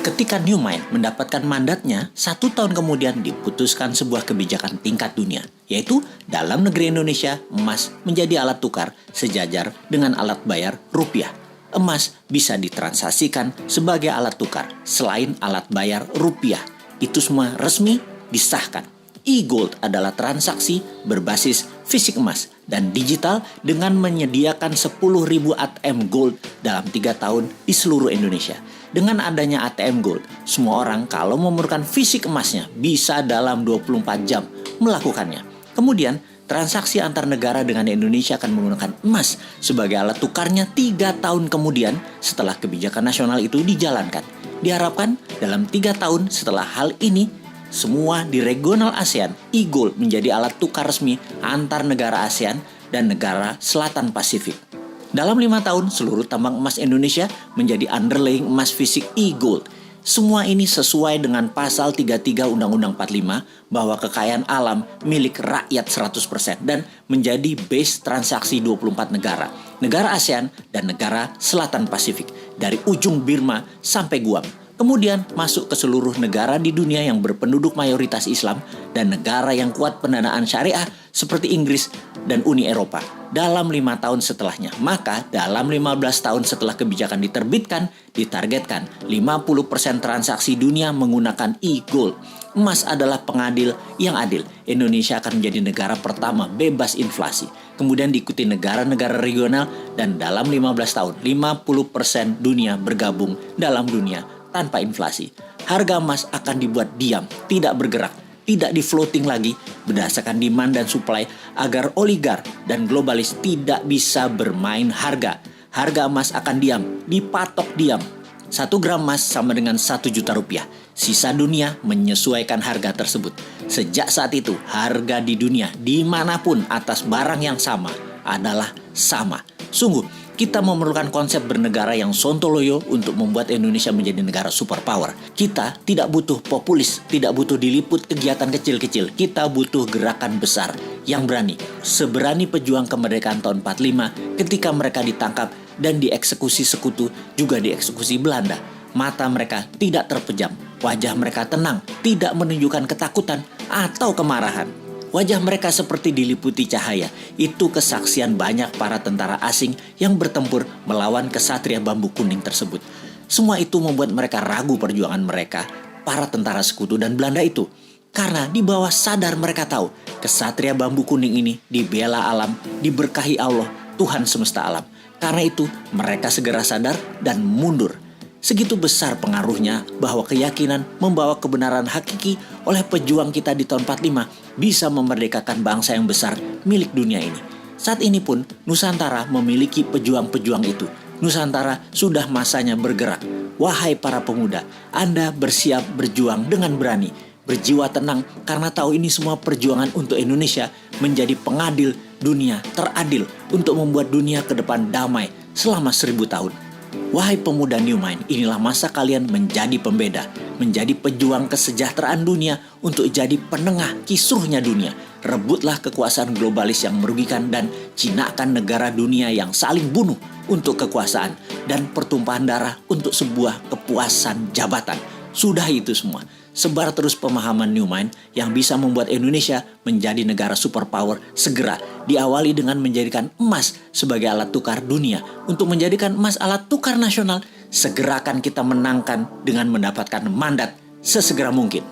Ketika New Mind mendapatkan mandatnya, 1 tahun kemudian diputuskan sebuah kebijakan tingkat dunia, yaitu dalam negeri Indonesia, emas menjadi alat tukar sejajar dengan alat bayar rupiah. Emas bisa ditransaksikan sebagai alat tukar selain alat bayar rupiah. Itu semua resmi disahkan. E-Gold adalah transaksi berbasis fisik emas dan digital dengan menyediakan 10.000 ATM Gold dalam 3 tahun di seluruh Indonesia. Dengan adanya ATM Gold, semua orang kalau memerlukan fisik emasnya bisa dalam 24 jam melakukannya. Kemudian, transaksi antar negara dengan Indonesia akan menggunakan emas sebagai alat tukarnya 3 tahun kemudian setelah kebijakan nasional itu dijalankan. Diharapkan dalam 3 tahun setelah hal ini, semua di regional ASEAN, e-Gold menjadi alat tukar resmi antar negara ASEAN dan negara Selatan Pasifik. Dalam 5 tahun, seluruh tambang emas Indonesia menjadi underlying emas fisik e-Gold. Semua ini sesuai dengan pasal 33 Undang-Undang 45 bahwa kekayaan alam milik rakyat 100% dan menjadi base transaksi 24 negara, negara ASEAN dan negara Selatan Pasifik, dari ujung Burma sampai Guam. Kemudian masuk ke seluruh negara di dunia yang berpenduduk mayoritas Islam dan negara yang kuat pendanaan syariah seperti Inggris dan Uni Eropa dalam 5 tahun setelahnya. Maka dalam 15 tahun setelah kebijakan diterbitkan, ditargetkan 50% transaksi dunia menggunakan e-Gold. Emas adalah pengadil yang adil. Indonesia akan menjadi negara pertama bebas inflasi. Kemudian diikuti negara-negara regional dan dalam 15 tahun 50% dunia bergabung dalam dunia tanpa inflasi. Harga emas akan dibuat diam, tidak bergerak, tidak di-floating lagi berdasarkan demand dan supply agar oligar dan globalis tidak bisa bermain harga. Harga emas akan diam, dipatok diam. 1 gram emas sama dengan 1 juta rupiah. Sisa dunia menyesuaikan harga tersebut. Sejak saat itu, harga di dunia dimanapun atas barang yang sama adalah sama. Sungguh, kita memerlukan konsep bernegara yang sontoloyo untuk membuat Indonesia menjadi negara superpower. Kita tidak butuh populis, tidak butuh diliput kegiatan kecil-kecil. Kita butuh gerakan besar yang berani. Seberani pejuang kemerdekaan tahun 45 ketika mereka ditangkap dan dieksekusi sekutu, juga dieksekusi Belanda. Mata mereka tidak terpejam, wajah mereka tenang, tidak menunjukkan ketakutan atau kemarahan. Wajah mereka seperti diliputi cahaya. Itu kesaksian banyak para tentara asing yang bertempur melawan kesatria bambu kuning tersebut. Semua itu membuat mereka ragu perjuangan mereka, para tentara sekutu dan Belanda itu. Karena di bawah sadar mereka tahu, kesatria bambu kuning ini dibela alam, diberkahi Allah, Tuhan semesta alam. Karena itu mereka segera sadar dan mundur. Segitu besar pengaruhnya bahwa keyakinan membawa kebenaran hakiki oleh pejuang kita di tahun 45 bisa memerdekakan bangsa yang besar milik dunia ini. Saat ini pun Nusantara memiliki pejuang-pejuang itu. Nusantara sudah masanya bergerak. Wahai para pemuda, Anda bersiap berjuang dengan berani, berjiwa tenang karena tahu ini semua perjuangan untuk Indonesia menjadi pengadil dunia teradil untuk membuat dunia ke depan damai selama 1000 tahun. Wahai pemuda New Mind, inilah masa kalian menjadi pembeda, menjadi pejuang kesejahteraan dunia untuk jadi penengah kisruhnya dunia. Rebutlah kekuasaan globalis yang merugikan dan jinakan negara dunia yang saling bunuh untuk kekuasaan dan pertumpahan darah untuk sebuah kepuasan jabatan. Sudah itu semua. Sebar terus pemahaman New Mind yang bisa membuat Indonesia menjadi negara superpower segera. Diawali dengan menjadikan emas sebagai alat tukar dunia. Untuk menjadikan emas alat tukar nasional, segera akan kita menangkan dengan mendapatkan mandat sesegera mungkin.